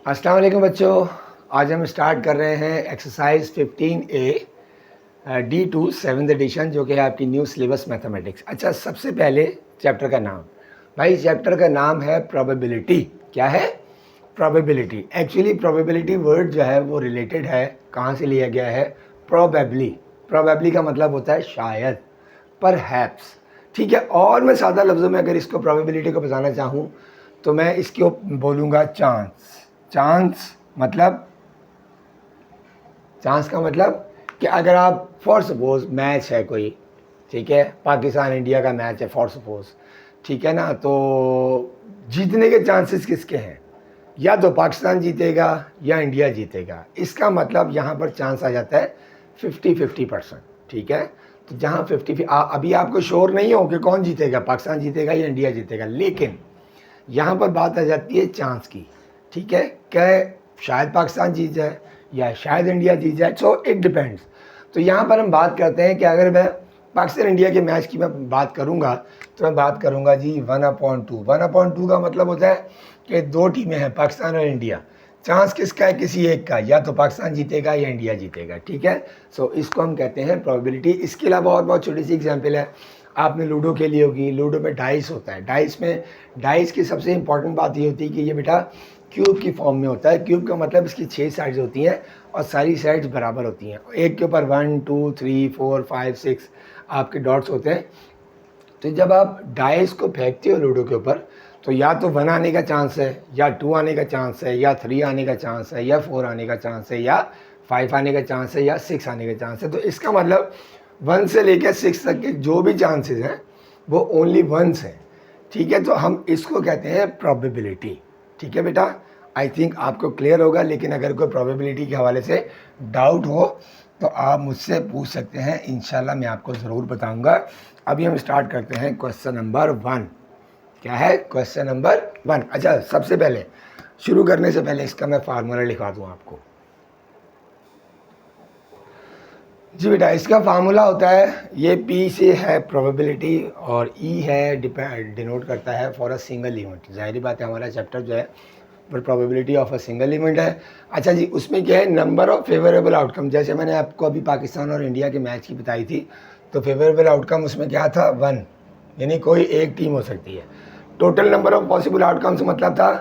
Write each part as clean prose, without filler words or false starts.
अस्सलाम वालेकुम बच्चों, आज हम स्टार्ट कर रहे हैं exercise 15A D2 7th addition, जो कि है आपकी न्यू सिलेबस मैथमेटिक्स। अच्छा, सबसे पहले चैप्टर का नाम, भाई चैप्टर का नाम है प्रोबेबिलिटी। क्या है? प्रोबेबिलिटी। एक्चुअली प्रोबेबिलिटी वर्ड जो है वो रिलेटेड है, कहाँ से लिया गया है? प्रोबेबली। प्रोबेबली का मतलब होता है शायद, परहैप्स। ठीक है, और मैं सादा लफ्ज़ों में अगर इसको प्रोबेबिलिटी को बताना चाहूँ तो मैं इसको बोलूँगा चांस। चांस का मतलब कि अगर आप फॉर सपोज मैच है कोई, ठीक है, पाकिस्तान इंडिया का मैच है फॉर सपोज, ठीक है ना, तो जीतने के चांसेस किसके हैं? या तो पाकिस्तान जीतेगा या इंडिया जीतेगा। इसका मतलब यहाँ पर चांस आ जाता है 50-50%। ठीक है, तो जहाँ 50 अभी आपको श्योर नहीं हो कि कौन जीतेगा, पाकिस्तान जीतेगा या इंडिया जीतेगा, लेकिन यहाँ पर बात आ जाती है चांस की। ठीक है, क्या शायद पाकिस्तान जीत जाए या शायद इंडिया जीत जाए, सो इट डिपेंड्स। तो यहाँ पर हम बात करते हैं कि अगर मैं पाकिस्तान इंडिया के मैच की मैं बात करूँगा तो मैं बात करूँगा जी 1/2। 1/2 का मतलब होता है कि दो टीमें हैं, पाकिस्तान और इंडिया। चांस किसका है? किसी एक का, या तो पाकिस्तान जीतेगा या इंडिया जीतेगा। ठीक है, सो इसको हम कहते हैं प्रोबेबिलिटी। इसके अलावा और बहुत छोटी सी एग्जांपल है, आपने लूडो खेली होगी। लूडो में डाइस होता है, डाइस की सबसे इंपॉर्टेंट बात ये होती है कि ये बेटा क्यूब की फॉर्म में होता है। क्यूब का मतलब इसकी 6 साइड्स होती हैं और सारी साइड्स बराबर होती हैं। एक के ऊपर 1 2 3 4 5 6 आपके डॉट्स होते हैं। तो जब आप डाइस को फेंकते हो लूडो के ऊपर, तो या तो 1 आने का चांस है, या 2 आने का चांस है, या 3 आने का चांस है, या 4 आने का चांस है, या 5 आने का चांस है, या 6 आने का चांस है। तो इसका मतलब 1 से लेकर 6 तक के जो भी चांसेस हैं वो ओनली वंस हैं। ठीक है, तो हम इसको कहते हैं प्रोबेबिलिटी। ठीक है बेटा, आई थिंक आपको क्लियर होगा। लेकिन अगर कोई प्रोबेबिलिटी के हवाले से डाउट हो तो आप मुझसे पूछ सकते हैं, इंशाल्लाह मैं आपको ज़रूर बताऊंगा। अभी हम स्टार्ट करते हैं क्वेश्चन नंबर 1। क्या है क्वेश्चन नंबर 1? अच्छा, सबसे पहले शुरू करने से पहले इसका मैं फार्मूला लिखवा दूँ आपको। जी बेटा, इसका फार्मूला होता है, ये P से है प्रोबेबिलिटी और E है डिनोट करता है फॉर अ सिंगल इवेंट। जाहिर बात है, हमारा चैप्टर जो है पर probability of a single event है। अच्छा जी, उसमें क्या है? Number of favourable outcome. जैसे मैंने आपको अभी पाकिस्तान और इंडिया के मैच की बताई थी, तो फेवरेबल आउटकम उसमें क्या था? 1, यानी कोई एक टीम हो सकती है। Total number of possible outcomes मतलब था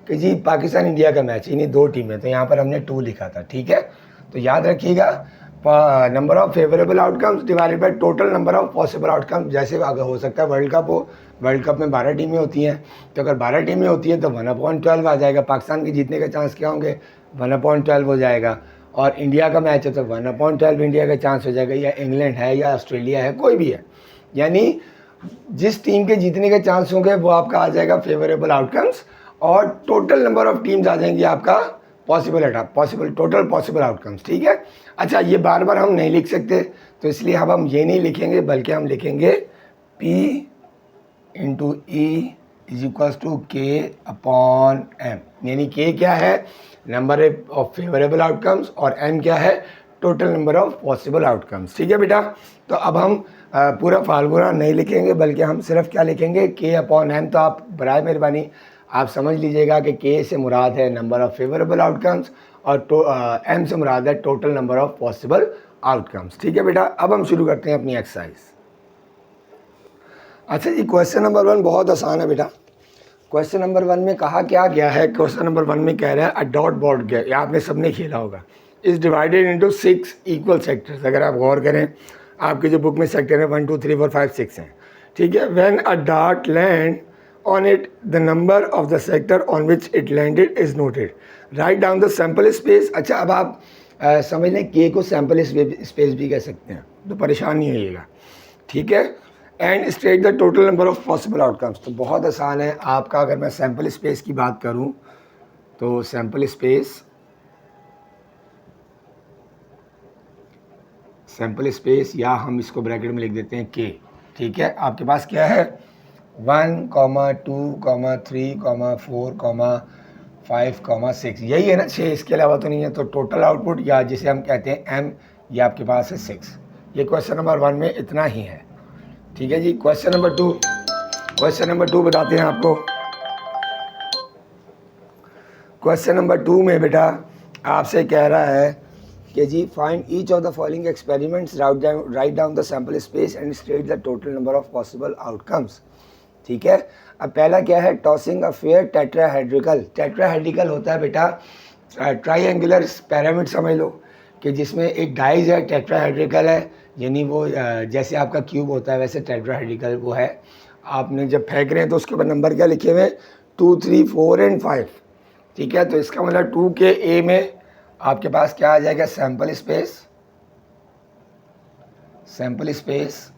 कि जी पाकिस्तान इंडिया का मैच, यानी 2 टीमें, तो यहाँ पर हमने 2 लिखा था। ठीक है, तो याद रखिएगा, number of favourable outcomes divided by total number of possible outcomes. जैसे अगर हो सकता है वर्ल्ड कप हो, वर्ल्ड कप में 12 टीमें होती हैं, तो अगर 12 टीमें होती हैं तो 1/12 आ जाएगा। पाकिस्तान के जीतने का चांस क्या होंगे? 1/12 हो जाएगा। और इंडिया का मैच है तो 1/12 इंडिया का चांस हो जाएगा, या इंग्लैंड है या ऑस्ट्रेलिया है, कोई भी है। यानी जिस टीम के जीतने के चांस होंगे वो आपका आ जाएगा फेवरेबल आउटकम्स, और टोटल नंबर ऑफ टीम्स आ जाएंगी आपका टोटल पॉसिबल आउटकम्स। ठीक है, अच्छा, ये बार बार हम नहीं लिख सकते, तो इसलिए अब हम ये नहीं लिखेंगे, बल्कि हम लिखेंगे P × E = K/M। यानी K क्या है? नंबर ऑफ फेवरेबल आउटकम्स, और M क्या है? Total number of possible outcomes. ठीक है बेटा, तो अब हम पूरा फार्मूला नहीं लिखेंगे, बल्कि हम सिर्फ क्या लिखेंगे? K/M। तो आप बराए मेहरबानी आप समझ लीजिएगा कि K से मुराद है नंबर ऑफ फेवरेबल आउटकम्स, और M से मुराद है total number of possible outcomes. ठीक है बेटा, अब हम शुरू करते हैं अपनी एक्सरसाइज। अच्छा जी, क्वेश्चन नंबर 1 बहुत आसान है बेटा। क्वेश्चन नंबर 1 में कहा क्या गया है? क्वेश्चन नंबर 1 में कह रहा है, अ डॉट बोर्ड गेम, या आपने सबने खेला होगा, is divided into 6 equal sectors. अगर आप गौर करें, आपकी जो बुक में सेक्टर है 1 2 3 4 5 6 हैं। ठीक है, when a dart land on it, the number of the sector on which it landed is noted. Write down the sample space. अच्छा, अब आप समझ लें K को सैम्पल स्पेस भी कह सकते हैं, तो परेशान नहीं होइएगा। ठीक है, and state the total number of possible outcomes. तो बहुत आसान है आपका, अगर मैं सैम्पल स्पेस की बात करूं तो सैम्पल स्पेस, या हम इसको ब्रैकेट में लिख देते हैं K। ठीक है, आपके पास क्या है? 1, 2, 3, 4, 5, 6, यही है ना 6, इसके अलावा तो नहीं है। तो टोटल आउटपुट, या जिसे हम कहते हैं M, ये आपके पास है 6। ये क्वेश्चन नंबर 1 में इतना ही है। ठीक है जी, क्वेश्चन नंबर 2 बताते हैं आपको। क्वेश्चन नंबर 2 में बेटा आपसे कह रहा है कि जी find each of the following experiments, write down the sample space and state the total number of possible outcomes. ठीक है, अब पहला क्या है, टॉसिंग अ फेयर टेट्राहेड्रिकल। टेट्राहेड्रिकल होता है बेटा ट्राइएंगुलर पिरामिड समझ लो, कि जिसमें एक डाइज है, टेट्राहेड्रिकल है, यानी वो जैसे आपका क्यूब होता है वैसे टेट्राहेड्रिकल वो है। आपने जब फेंक रहे हैं तो उसके ऊपर नंबर क्या लिखे हुए हैं, 2, 3, 4 एंड 5। ठीक है, तो इसका मतलब 2 के ए में आपके पास क्या आ जाएगा, सैम्पल स्पेस, सैम्पल स्पेस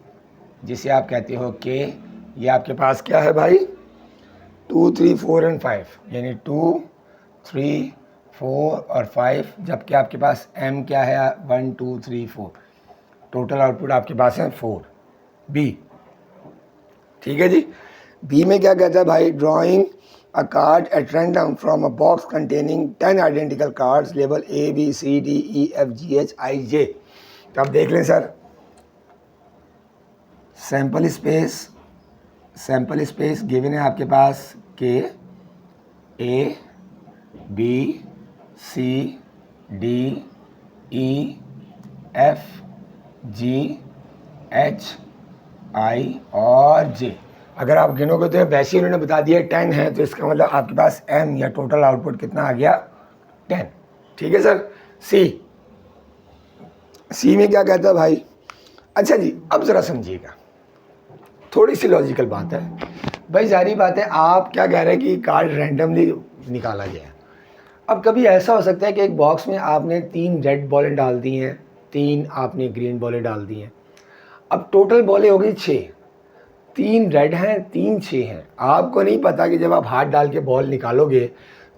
जिसे आप कहते हो के, ये आपके पास क्या है भाई, 2, 3, 4 एंड 5, यानी 2, 3, 4 और 5, जबकि आपके पास m क्या है 1, 2, 3, 4, टोटल आउटपुट आपके पास है 4 बी। ठीक है जी, बी में क्या कहता है भाई, drawing a card eight random from a box containing 10 identical cards label A B C D E F G H I J। तो आप देख लें सर, सैम्पल स्पेस गिवन है आपके पास के A B C D E F G H I और J। अगर आप गिनोगे तो वैसे ही उन्होंने बता दिया 10 है, तो इसका मतलब आपके पास M या टोटल आउटपुट कितना आ गया, 10। ठीक है सर। सी में क्या कहता है भाई, अच्छा जी अब ज़रा समझिएगा, थोड़ी सी लॉजिकल बात है भाई, जारी बात है, आप क्या कह रहे हैं कि कार्ड रैंडमली निकाला गया। अब कभी ऐसा हो सकता है कि एक बॉक्स में आपने 3 रेड बॉलें डाल दी हैं, 3 आपने ग्रीन बॉलें डाल दी हैं, अब टोटल बॉलें हो गई 6, 3 रेड हैं 3 6 हैं। आपको नहीं पता कि जब आप हाथ डाल के बॉल निकालोगे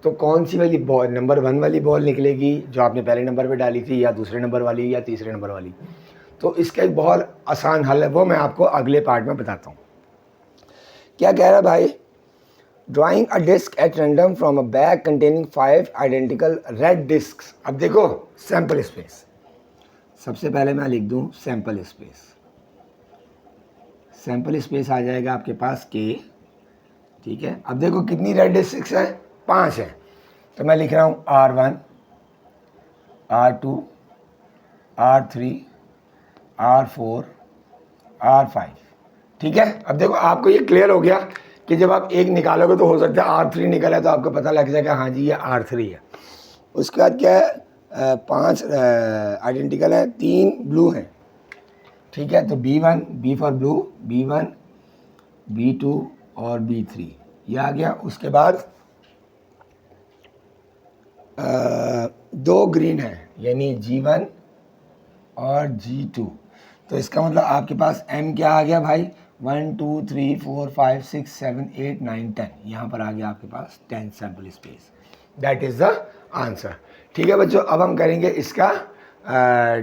तो कौन सी वाली बॉल, नंबर 1 वाली बॉल निकलेगी जो आपने पहले नंबर पे डाली थी, या दूसरे नंबर वाली, या तीसरे नंबर वाली। तो इसका एक बहुत आसान हल है, वो मैं आपको अगले पार्ट में बताता हूँ। क्या कह रहा है भाई, drawing a disc at random from a bag containing 5 identical red disc. अब देखो सैम्पल स्पेस, सबसे पहले मैं लिख दूं सैम्पल स्पेस, सैम्पल स्पेस आ जाएगा आपके पास के। ठीक है, अब देखो कितनी रेड डिस्क है, 5 है, तो मैं लिख रहा हूँ R1 R2 R3 R4 R5। ठीक है, अब देखो आपको ये क्लियर हो गया कि जब आप एक निकालोगे तो हो सकता है R3 निकला है, तो आपको पता लग जाएगा हाँ जी ये R3 है। उसके बाद क्या है, 5 आइडेंटिकल है, 3 ब्लू हैं। ठीक है, तो B1 B for blue, B1 B2 और B3 ये आ गया। उसके बाद 2 ग्रीन है, यानी G1 और G2, तो इसका मतलब आपके पास M क्या आ गया भाई, 1 2 3 4 5 6 7 8 9 10, यहाँ पर आ गया आपके पास 10 sample space. That is the answer. ठीक है बच्चों, अब हम करेंगे इसका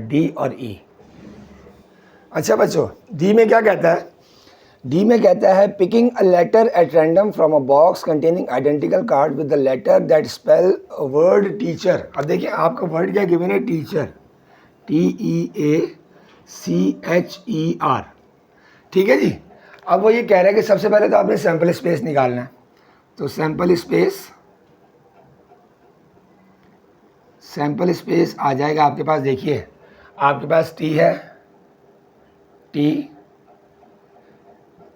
D और E। अच्छा बच्चों, D में क्या कहता है, D में कहता है picking a letter at random from a box containing identical card with the letter that spell word teacher. अब देखिए आपका वर्ड क्या गिवन है, टीचर, TEACHER। ठीक है जी, अब वो ये कह रहा है कि सबसे पहले तो आपने सैम्पल स्पेस निकालना है, तो सैम्पल स्पेस आ जाएगा आपके पास। देखिए आपके पास T है, T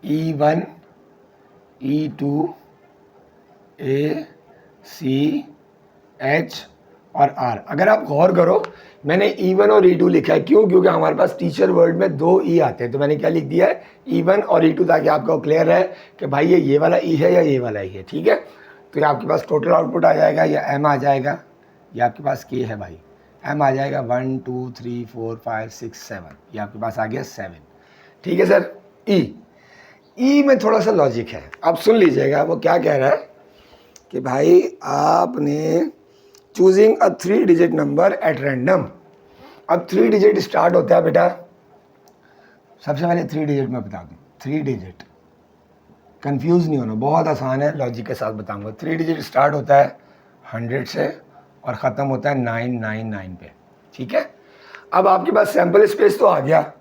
E1 E2 A C H और R। अगर आप गौर करो मैंने E1 और E2 लिखा है, क्यों, क्योंकि हमारे पास टीचर वर्ड में 2 E आते हैं, तो मैंने क्या लिख दिया है, E1 और E2, ताकि आपको क्लियर है कि भाई ये वाला E है या ये वाला E है। ठीक है, तो ये आपके पास टोटल आउटपुट आ जाएगा, या M आ जाएगा, ये आपके पास K है भाई, M आ जाएगा 1 2 3 4 5 6 7, ये आपके पास आ गया 7। ठीक है सर। ई में थोड़ा सा लॉजिक है, आप सुन लीजिएगा, वो क्या कह रहा है कि भाई आपने choosing a 3 digit number at random. अब 3 डिजिट स्टार्ट होता है बेटा, सबसे पहले 3 डिजिट मैं बता दूं, 3 डिजिट, कंफ्यूज नहीं होना, बहुत आसान है, लॉजिक के साथ बताऊंगा। 3 डिजिट स्टार्ट होता है 100 से और ख़त्म होता है 999 पे। ठीक है, अब आपके पास सैम्पल स्पेस तो आ गया,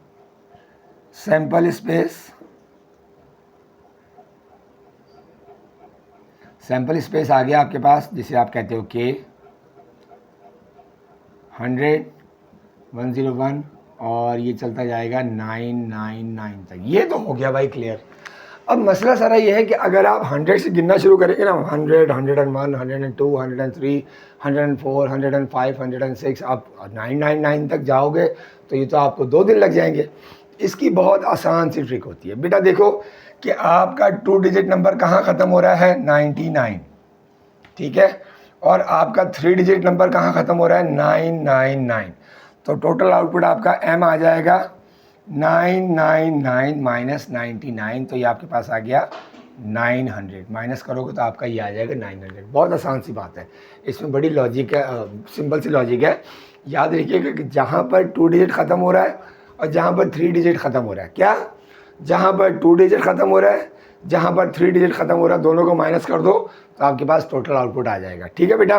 सैंपल स्पेस आ गया आपके पास, जिसे आप कहते हो K 100 101 और ये चलता जाएगा 999 तक। ये तो हो गया भाई क्लियर। अब मसला सारा ये है कि अगर आप 100 से गिनना शुरू करेंगे ना, 100 101 102 103 104 105 106 आप 999 तक जाओगे तो ये तो आपको 2 दिन लग जाएंगे। इसकी बहुत आसान सी ट्रिक होती है बेटा। देखो कि आपका 2 डिजिट नंबर कहाँ ख़त्म हो रहा है, 99, ठीक है, और आपका 3 डिजिट नंबर कहाँ ख़त्म हो रहा है, 999। तो टोटल आउटपुट आपका M आ जाएगा 999 माइनस 99, तो ये आपके पास आ गया 900। माइनस करोगे तो आपका ये आ जाएगा 900। बहुत आसान सी बात है, इसमें बड़ी लॉजिक है, सिंपल सी लॉजिक है। याद रखिएगा कि जहाँ पर 2 डिजिट ख़त्म हो रहा है और जहाँ पर 3 डिजिट ख़त्म हो रहा है, क्या जहाँ पर 2 डिजिट ख़त्म हो रहा है, जहाँ पर 3 डिजिट ख़त्म हो रहा है, दोनों को माइनस कर दो तो आपके पास टोटल आउटपुट आ जाएगा। ठीक है बेटा,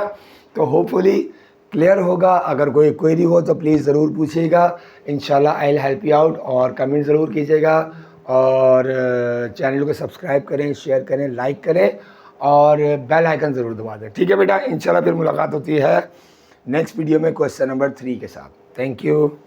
तो होपफुली क्लियर होगा। अगर कोई क्वेरी हो तो प्लीज़ ज़रूर पूछिएगा, इंशाल्लाह I will help you out. और कमेंट ज़रूर कीजिएगा और चैनल को सब्सक्राइब करें, शेयर करें, लाइक करें और बेल आइकन ज़रूर दबा दें। ठीक है बेटा, इंशाल्लाह फिर मुलाकात होती है नेक्स्ट वीडियो में क्वेश्चन नंबर 3 के साथ। Thank you.